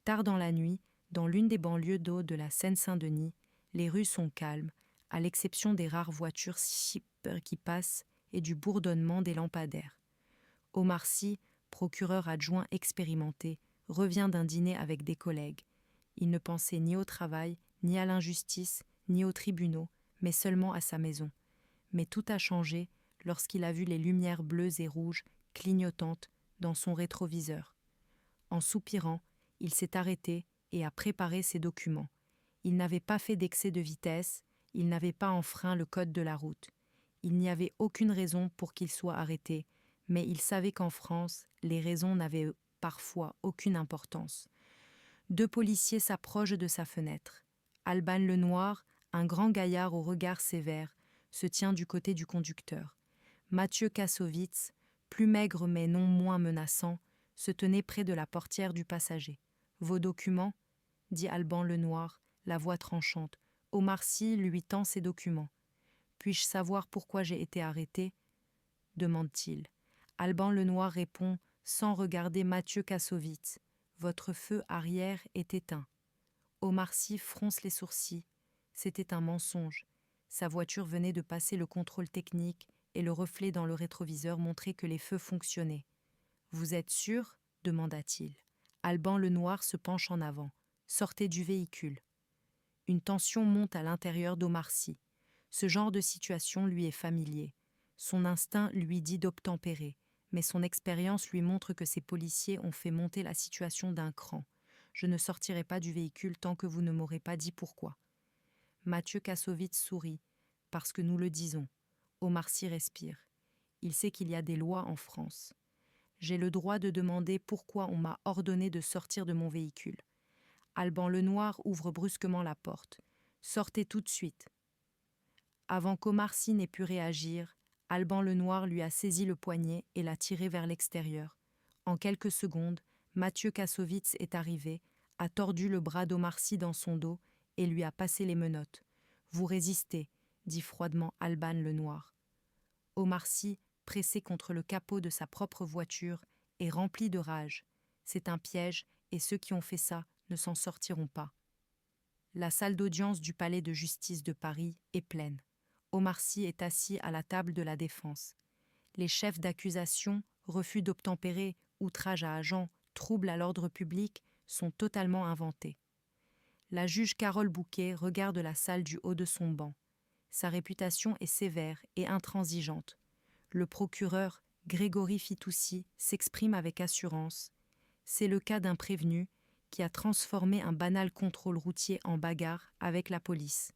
Tard dans la nuit, dans l'une des banlieues d'eau de la Seine-Saint-Denis, les rues sont calmes, à l'exception des rares voitures qui passent et du bourdonnement des lampadaires. Omar Sy, procureur adjoint expérimenté, revient d'un dîner avec des collègues. Il ne pensait ni au travail, ni à l'injustice, ni aux tribunaux, mais seulement à sa maison. Mais tout a changé lorsqu'il a vu les lumières bleues et rouges clignotantes dans son rétroviseur. En soupirant, il s'est arrêté et a préparé ses documents. Il n'avait pas fait d'excès de vitesse, il n'avait pas enfreint le code de la route. Il n'y avait aucune raison pour qu'il soit arrêté, mais il savait qu'en France, les raisons n'avaient parfois aucune importance. 2 policiers s'approchent de sa fenêtre. Alban Lenoir, un grand gaillard au regard sévère, se tient du côté du conducteur. Mathieu Kassovitz, plus maigre mais non moins menaçant, se tenait près de la portière du passager. « Vos documents » dit Alban Lenoir, la voix tranchante. Omar Sy lui tend ses documents. « Puis-je savoir pourquoi j'ai été arrêté » demande-t-il. Alban Lenoir répond sans regarder Mathieu Kassovitz. « Votre feu arrière est éteint. » Omar Sy fronce les sourcils. C'était un mensonge. Sa voiture venait de passer le contrôle technique et le reflet dans le rétroviseur montrait que les feux fonctionnaient. « Vous êtes sûr » demanda-t-il. Alban Lenoir se penche en avant. « Sortez du véhicule. » Une tension monte à l'intérieur d'Omar Sy. Ce genre de situation lui est familier. Son instinct lui dit d'obtempérer, mais son expérience lui montre que ces policiers ont fait monter la situation d'un cran. Je ne sortirai pas du véhicule tant que vous ne m'aurez pas dit pourquoi. Mathieu Kassovitz sourit, parce que nous le disons. Omar Sy respire. Il sait qu'il y a des lois en France. J'ai le droit de demander pourquoi on m'a ordonné de sortir de mon véhicule. Alban Lenoir ouvre brusquement la porte. Sortez tout de suite. Avant qu'Omar Sy n'ait pu réagir, Alban Lenoir lui a saisi le poignet et l'a tiré vers l'extérieur. En quelques secondes, Mathieu Kassovitz est arrivé, a tordu le bras d'Omar Sy dans son dos et lui a passé les menottes. « Vous résistez » dit froidement Alban Lenoir. Omar Sy, pressé contre le capot de sa propre voiture, est rempli de rage. C'est un piège et ceux qui ont fait ça ne s'en sortiront pas. La salle d'audience du palais de justice de Paris est pleine. Omar Sy est assis à la table de la défense. Les chefs d'accusation, refus d'obtempérer, outrage à agent, trouble à l'ordre public sont totalement inventés. La juge Carole Bouquet regarde la salle du haut de son banc. Sa réputation est sévère et intransigeante. Le procureur, Grégory Fitoussi, s'exprime avec assurance. C'est le cas d'un prévenu qui a transformé un banal contrôle routier en bagarre avec la police.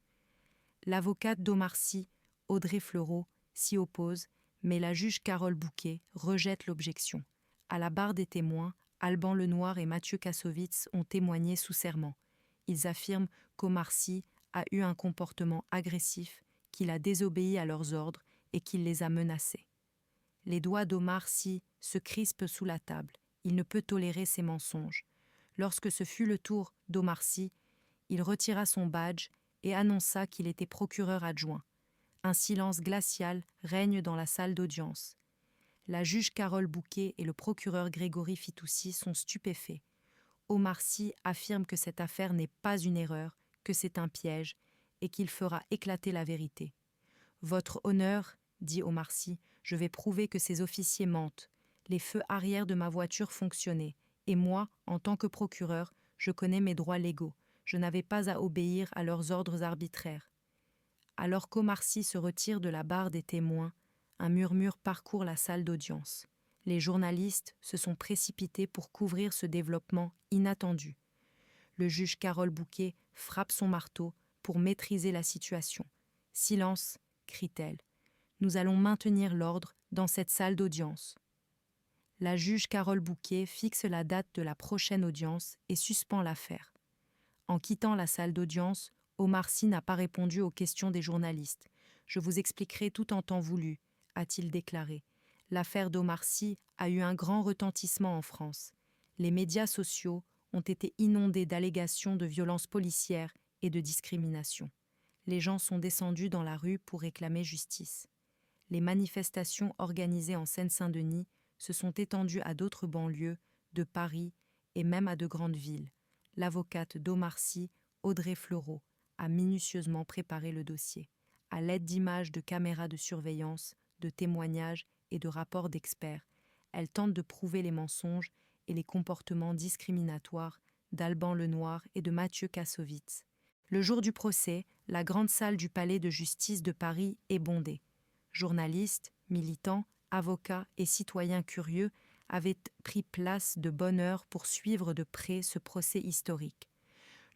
L'avocate d'Omar Sy, Audrey Fleurot, s'y oppose, mais la juge Carole Bouquet rejette l'objection. À la barre des témoins, Alban Lenoir et Mathieu Kassovitz ont témoigné sous serment. Ils affirment qu'Omar Sy a eu un comportement agressif, qu'il a désobéi à leurs ordres et qu'il les a menacés. Les doigts d'Omar Sy se crispent sous la table. Il ne peut tolérer ces mensonges. Lorsque ce fut le tour d'Omar Sy, il retira son badge et annonça qu'il était procureur adjoint. Un silence glacial règne dans la salle d'audience. La juge Carole Bouquet et le procureur Grégory Fitoussi sont stupéfaits. Omar Sy affirme que cette affaire n'est pas une erreur, que c'est un piège et qu'il fera éclater la vérité. « Votre honneur, dit Omar Sy, je vais prouver que ces officiers mentent. Les feux arrière de ma voiture fonctionnaient, et moi, en tant que procureur, je connais mes droits légaux. Je n'avais pas à obéir à leurs ordres arbitraires. » Alors qu'Omar Sy se retire de la barre des témoins, un murmure parcourt la salle d'audience. Les journalistes se sont précipités pour couvrir ce développement inattendu. Le juge Carole Bouquet frappe son marteau pour maîtriser la situation. « Silence !» crie-t-elle. « Nous allons maintenir l'ordre dans cette salle d'audience. » La juge Carole Bouquet fixe la date de la prochaine audience et suspend l'affaire. En quittant la salle d'audience, Omar Sy n'a pas répondu aux questions des journalistes. « Je vous expliquerai tout en temps voulu », a-t-il déclaré. L'affaire d'Omar Sy a eu un grand retentissement en France. Les médias sociaux ont été inondés d'allégations de violences policières et de discrimination. Les gens sont descendus dans la rue pour réclamer justice. Les manifestations organisées en Seine-Saint-Denis se sont étendues à d'autres banlieues, de Paris et même à de grandes villes. l'avocate d'Omar Sy, Audrey Fleurot, a minutieusement préparé le dossier, à l'aide d'images de caméras de surveillance, de témoignages et de rapports d'experts. Elle tente de prouver les mensonges et les comportements discriminatoires d'Alban Lenoir et de Mathieu Kassovitz. Le jour du procès, la grande salle du palais de justice de Paris est bondée. Journalistes, militants, avocats et citoyens curieux avaient pris place de bonne heure pour suivre de près ce procès historique.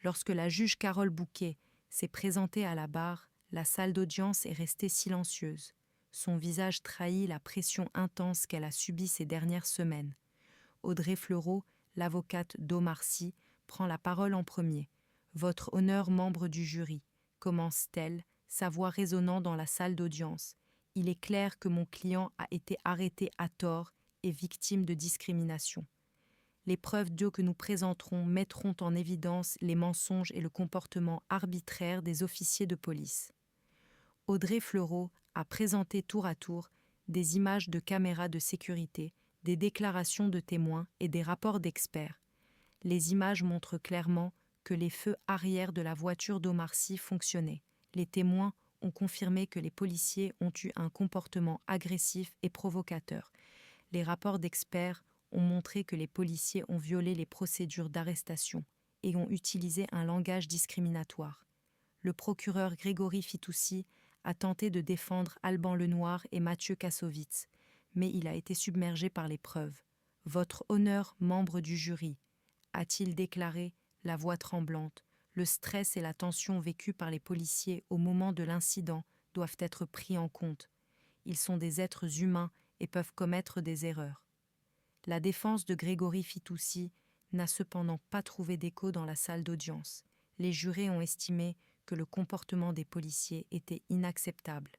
Lorsque la juge Carole Bouquet s'est présentée à la barre, la salle d'audience est restée silencieuse. Son visage trahit la pression intense qu'elle a subie ces dernières semaines. Audrey Fleurot, l'avocate d'Omar Sy, prend la parole en premier. « Votre honneur, membre du jury », commence-t-elle, sa voix résonnant dans la salle d'audience. « Il est clair que mon client a été arrêté à tort et victime de discrimination. Les preuves d'eux que nous présenterons mettront en évidence les mensonges et le comportement arbitraire des officiers de police. » Audrey Fleurot a présenté tour à tour des images de caméras de sécurité, des déclarations de témoins et des rapports d'experts. Les images montrent clairement que les feux arrière de la voiture d'Omar Sy fonctionnaient. Les témoins ont confirmé que les policiers ont eu un comportement agressif et provocateur. Les rapports d'experts ont montré que les policiers ont violé les procédures d'arrestation et ont utilisé un langage discriminatoire. Le procureur Grégory Fitoussi a tenté de défendre Alban Lenoir et Mathieu Kassovitz, mais il a été submergé par les preuves. « Votre honneur, membre du jury », a-t-il déclaré, la voix tremblante. Le stress et la tension vécus par les policiers au moment de l'incident doivent être pris en compte. Ils sont des êtres humains et peuvent commettre des erreurs. La défense de Grégory Fitoussi n'a cependant pas trouvé d'écho dans la salle d'audience. Les jurés ont estimé que le comportement des policiers était inacceptable.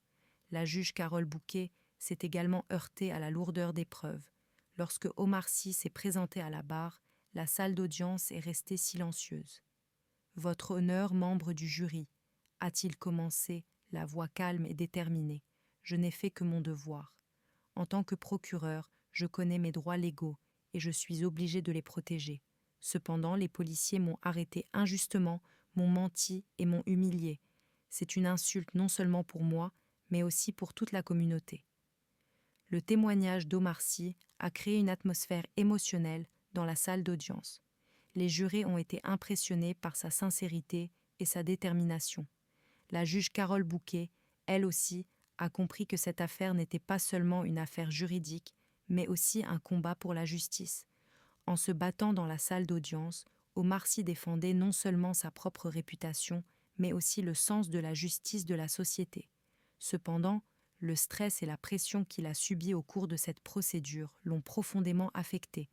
La juge Carole Bouquet s'est également heurtée à la lourdeur des preuves. Lorsque Omar Sy s'est présenté à la barre, la salle d'audience est restée silencieuse. « Votre honneur, membre du jury », a-t-il commencé, la voix calme et déterminée. « Je n'ai fait que mon devoir. En tant que procureur, je connais mes droits légaux et je suis obligé de les protéger. Cependant, les policiers m'ont arrêté injustement, m'ont menti et m'ont humilié. C'est une insulte non seulement pour moi, mais aussi pour toute la communauté. » Le témoignage d'Omar Sy a créé une atmosphère émotionnelle dans la salle d'audience. Les jurés ont été impressionnés par sa sincérité et sa détermination. La juge Carole Bouquet, elle aussi, a compris que cette affaire n'était pas seulement une affaire juridique, mais aussi un combat pour la justice. En se battant dans la salle d'audience, Omar Sy défendait non seulement sa propre réputation, mais aussi le sens de la justice de la société. Cependant, le stress et la pression qu'il a subis au cours de cette procédure l'ont profondément affecté.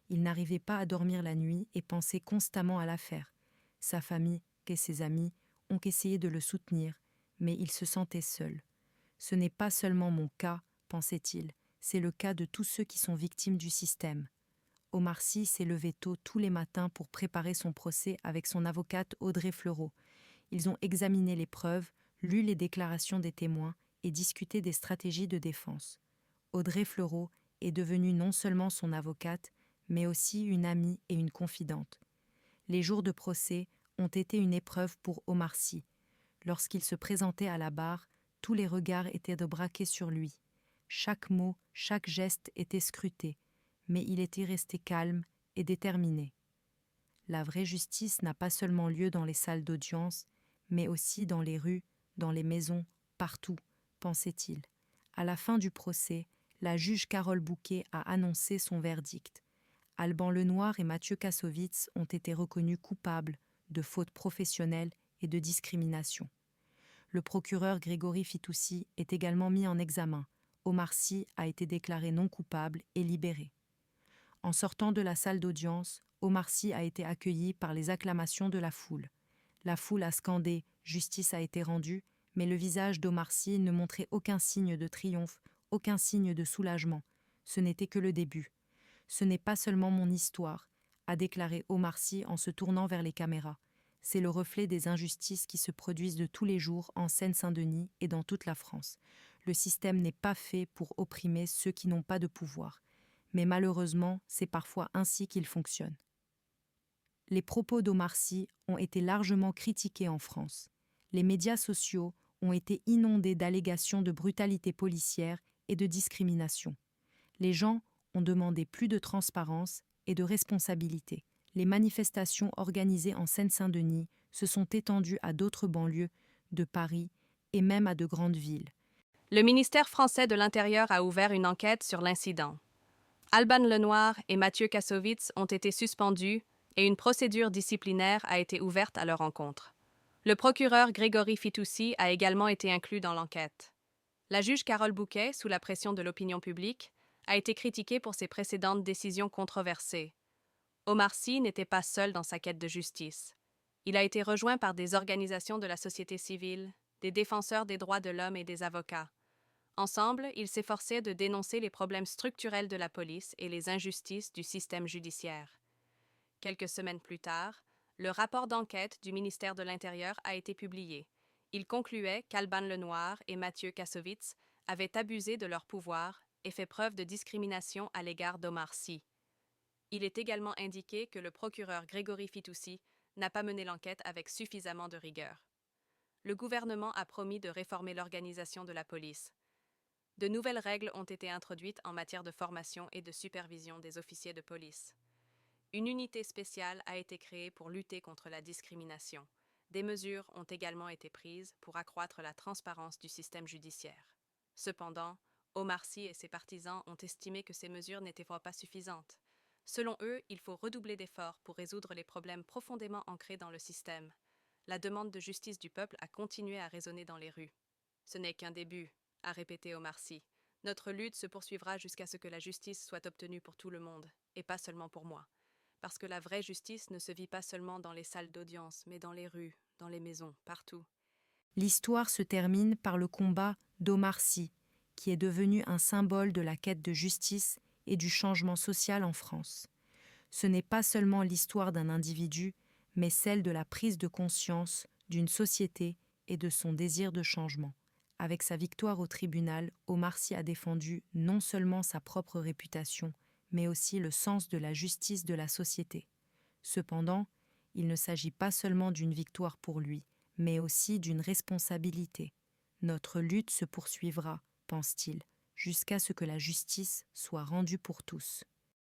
Il n'arrivait pas à dormir la nuit et pensait constamment à l'affaire. Sa famille et ses amis ont essayé de le soutenir, mais il se sentait seul. « Ce n'est pas seulement mon cas, pensait-il, c'est le cas de tous ceux qui sont victimes du système. » Omar Sy s'est levé tôt tous les matins pour préparer son procès avec son avocate Audrey Fleurot. Ils ont examiné les preuves, lu les déclarations des témoins et discuté des stratégies de défense. Audrey Fleurot est devenue non seulement son avocate, mais aussi une amie et une confidente. Les jours de procès ont été une épreuve pour Omar Sy. Lorsqu'il se présentait à la barre, tous les regards étaient braqués sur lui. Chaque mot, chaque geste était scruté, mais il était resté calme et déterminé. La vraie justice n'a pas seulement lieu dans les salles d'audience, mais aussi dans les rues, dans les maisons, partout, pensait-il. À la fin du procès, la juge Carole Bouquet a annoncé son verdict. Alban Lenoir et Mathieu Kassovitz ont été reconnus coupables de fautes professionnelles et de discrimination. Le procureur Grégory Fitoussi est également mis en examen. Omar Sy a été déclaré non coupable et libéré. En sortant de la salle d'audience, Omar Sy a été accueilli par les acclamations de la foule. La foule a scandé « Justice a été rendue », mais le visage d'Omar Sy ne montrait aucun signe de triomphe, aucun signe de soulagement. Ce n'était que le début. « Ce n'est pas seulement mon histoire », a déclaré Omar Sy en se tournant vers les caméras. C'est le reflet des injustices qui se produisent de tous les jours en Seine-Saint-Denis et dans toute la France. Le système n'est pas fait pour opprimer ceux qui n'ont pas de pouvoir. Mais malheureusement, c'est parfois ainsi qu'il fonctionne. les propos d'Omar Sy ont été largement critiqués en France. Les médias sociaux ont été inondés d'allégations de brutalité policière et de discrimination. Les gens ont demandé plus de transparence et de responsabilité. Les manifestations organisées en Seine-Saint-Denis se sont étendues à d'autres banlieues de Paris et même à de grandes villes. Le ministère français de l'Intérieur a ouvert une enquête sur l'incident. Alban Lenoir et Mathieu Kassovitz ont été suspendus et une procédure disciplinaire a été ouverte à leur encontre. Le procureur Grégory Fitoussi a également été inclus dans l'enquête. La juge Carole Bouquet, sous la pression de l'opinion publique, a été critiquée pour ses précédentes décisions controversées. Omar Sy n'était pas seul dans sa quête de justice. Il a été rejoint par des organisations de la société civile, des défenseurs des droits de l'homme et des avocats. Ensemble, ils s'efforçaient de dénoncer les problèmes structurels de la police et les injustices du système judiciaire. Quelques semaines plus tard, le rapport d'enquête du ministère de l'Intérieur a été publié. Il concluait qu'Alban Lenoir et Mathieu Kassovitz avaient abusé de leur pouvoir et fait preuve de discrimination à l'égard d'Omar Sy. Il est également indiqué que le procureur Grégory Fitoussi n'a pas mené l'enquête avec suffisamment de rigueur. Le gouvernement a promis de réformer l'organisation de la police. De nouvelles règles ont été introduites en matière de formation et de supervision des officiers de police. Une unité spéciale a été créée pour lutter contre la discrimination. Des mesures ont également été prises pour accroître la transparence du système judiciaire. Cependant, Omar Sy et ses partisans ont estimé que ces mesures n'étaient pas suffisantes. Selon eux, il faut redoubler d'efforts pour résoudre les problèmes profondément ancrés dans le système. La demande de justice du peuple a continué à résonner dans les rues. Ce n'est qu'un début, a répété Omar Sy. Notre lutte se poursuivra jusqu'à ce que la justice soit obtenue pour tout le monde, et pas seulement pour moi. Parce que la vraie justice ne se vit pas seulement dans les salles d'audience, mais dans les rues, dans les maisons, partout. L'histoire se termine par le combat d'Omar Sy, qui est devenu un symbole de la quête de justice et du changement social en France. Ce n'est pas seulement l'histoire d'un individu, mais celle de la prise de conscience d'une société et de son désir de changement. Avec sa victoire au tribunal, Omar Sy a défendu non seulement sa propre réputation, mais aussi le sens de la justice de la société. Cependant, il ne s'agit pas seulement d'une victoire pour lui, mais aussi d'une responsabilité. Notre lutte se poursuivra, pense-t-il, jusqu'à ce que la justice soit rendue pour tous.